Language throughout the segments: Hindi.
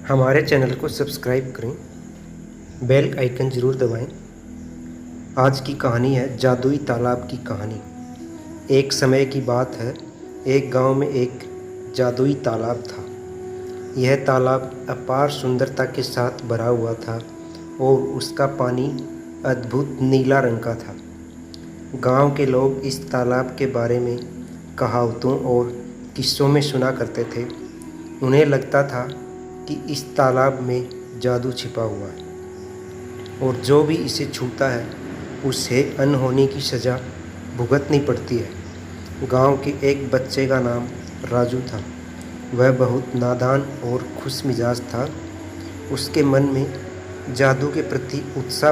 हमारे चैनल को सब्सक्राइब करें, बेल आइकन ज़रूर दबाएं। आज की कहानी है जादुई तालाब की कहानी। एक समय की बात है, एक गांव में एक जादुई तालाब था। यह तालाब अपार सुंदरता के साथ भरा हुआ था और उसका पानी अद्भुत नीला रंग का था। गांव के लोग इस तालाब के बारे में कहावतों और किस्सों में सुना करते थे। उन्हें लगता था कि इस तालाब में जादू छिपा हुआ है और जो भी इसे छूता है उसे अनहोनी की सज़ा भुगतनी पड़ती है। गांव के एक बच्चे का नाम राजू था। वह बहुत नादान और खुश मिजाज था। उसके मन में जादू के प्रति उत्साह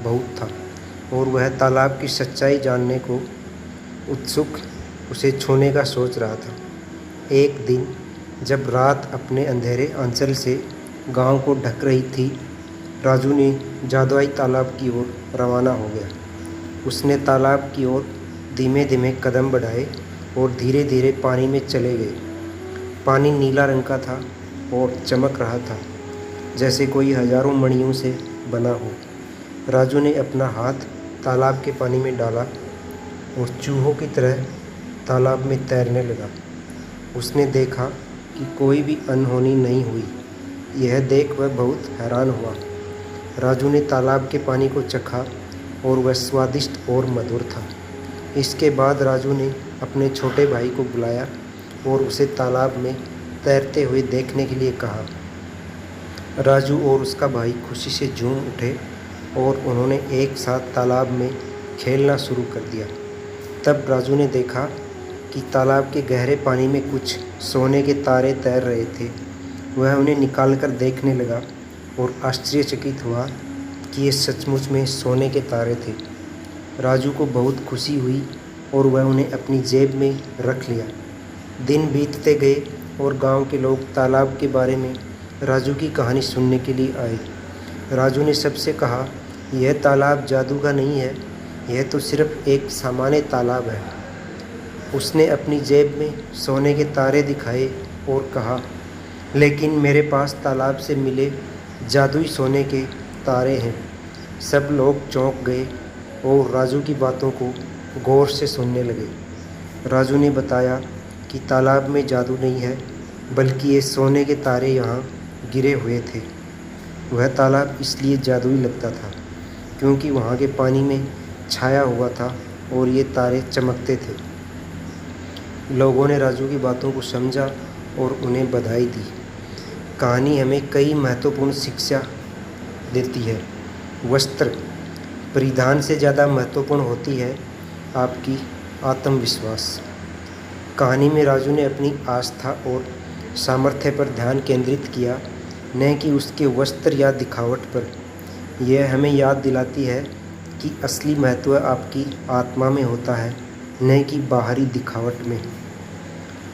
बहुत था और वह तालाब की सच्चाई जानने को उत्सुक उसे छूने का सोच रहा था। एक दिन जब रात अपने अंधेरे आंचल से गांव को ढक रही थी, राजू ने जादुई तालाब की ओर रवाना हो गया। उसने तालाब की ओर धीमे धीमे कदम बढ़ाए और धीरे धीरे पानी में चले गए। पानी नीला रंग का था और चमक रहा था, जैसे कोई हजारों मणियों से बना हो। राजू ने अपना हाथ तालाब के पानी में डाला और चूहों की तरह तालाब में तैरने लगा। उसने देखा कि कोई भी अनहोनी नहीं हुई। यह देख वह बहुत हैरान हुआ। राजू ने तालाब के पानी को चखा और वह स्वादिष्ट और मधुर था। इसके बाद राजू ने अपने छोटे भाई को बुलाया और उसे तालाब में तैरते हुए देखने के लिए कहा। राजू और उसका भाई खुशी से झूम उठे और उन्होंने एक साथ तालाब में खेलना शुरू कर दिया। तब राजू ने देखा कि तालाब के गहरे पानी में कुछ सोने के तारे तैर रहे थे। वह उन्हें निकालकर देखने लगा और आश्चर्यचकित हुआ कि ये सचमुच में सोने के तारे थे। राजू को बहुत खुशी हुई और वह उन्हें अपनी जेब में रख लिया। दिन बीतते गए और गांव के लोग तालाब के बारे में राजू की कहानी सुनने के लिए आए। राजू ने सबसे कहा, यह तालाब जादू का नहीं है, यह तो सिर्फ एक सामान्य तालाब है। उसने अपनी जेब में सोने के तारे दिखाए और कहा, लेकिन मेरे पास तालाब से मिले जादुई सोने के तारे हैं। सब लोग चौंक गए और राजू की बातों को गौर से सुनने लगे। राजू ने बताया कि तालाब में जादू नहीं है, बल्कि ये सोने के तारे यहाँ गिरे हुए थे। वह तालाब इसलिए जादुई लगता था क्योंकि वहाँ के पानी में छाया हुआ था और ये तारे चमकते थे। लोगों ने राजू की बातों को समझा और उन्हें बधाई दी। कहानी हमें कई महत्वपूर्ण शिक्षा देती है। वस्त्र परिधान से ज़्यादा महत्वपूर्ण होती है आपकी आत्मविश्वास। कहानी में राजू ने अपनी आस्था और सामर्थ्य पर ध्यान केंद्रित किया, न कि उसके वस्त्र या दिखावट पर। यह हमें याद दिलाती है कि असली महत्व आपकी आत्मा में होता है, न कि बाहरी दिखावट में।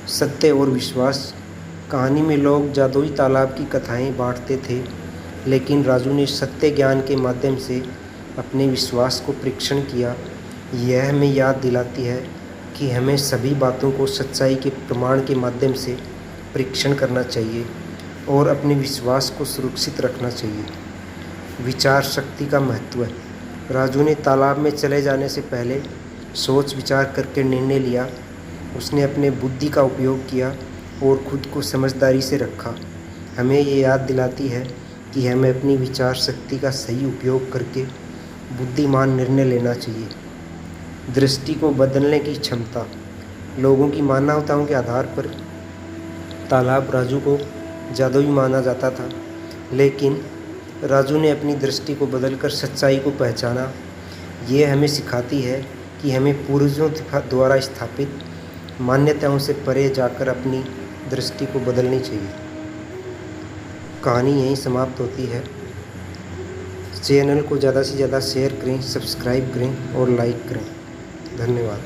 सत्य और विश्वास। कहानी में लोग जादुई तालाब की कथाएं बांटते थे, लेकिन राजू ने सत्य ज्ञान के माध्यम से अपने विश्वास को परीक्षण किया। यह हमें याद दिलाती है कि हमें सभी बातों को सच्चाई के प्रमाण के माध्यम से परीक्षण करना चाहिए और अपने विश्वास को सुरक्षित रखना चाहिए। विचार शक्ति का महत्व। राजू ने तालाब में चले जाने से पहले सोच विचार करके निर्णय लिया। उसने अपने बुद्धि का उपयोग किया और खुद को समझदारी से रखा। हमें ये याद दिलाती है कि हमें अपनी विचार शक्ति का सही उपयोग करके बुद्धिमान निर्णय लेना चाहिए। दृष्टि को बदलने की क्षमता। लोगों की मान्यताओं के आधार पर तालाब राजू को जादुई माना जाता था, लेकिन राजू ने अपनी दृष्टि को बदलकर सच्चाई को पहचाना। ये हमें सिखाती है कि हमें पूर्वजों द्वारा स्थापित मान्यताओं से परे जाकर अपनी दृष्टि को बदलनी चाहिए। कहानी यहीं समाप्त होती है। चैनल को ज़्यादा से ज़्यादा शेयर करें, सब्सक्राइब करें और लाइक करें। धन्यवाद।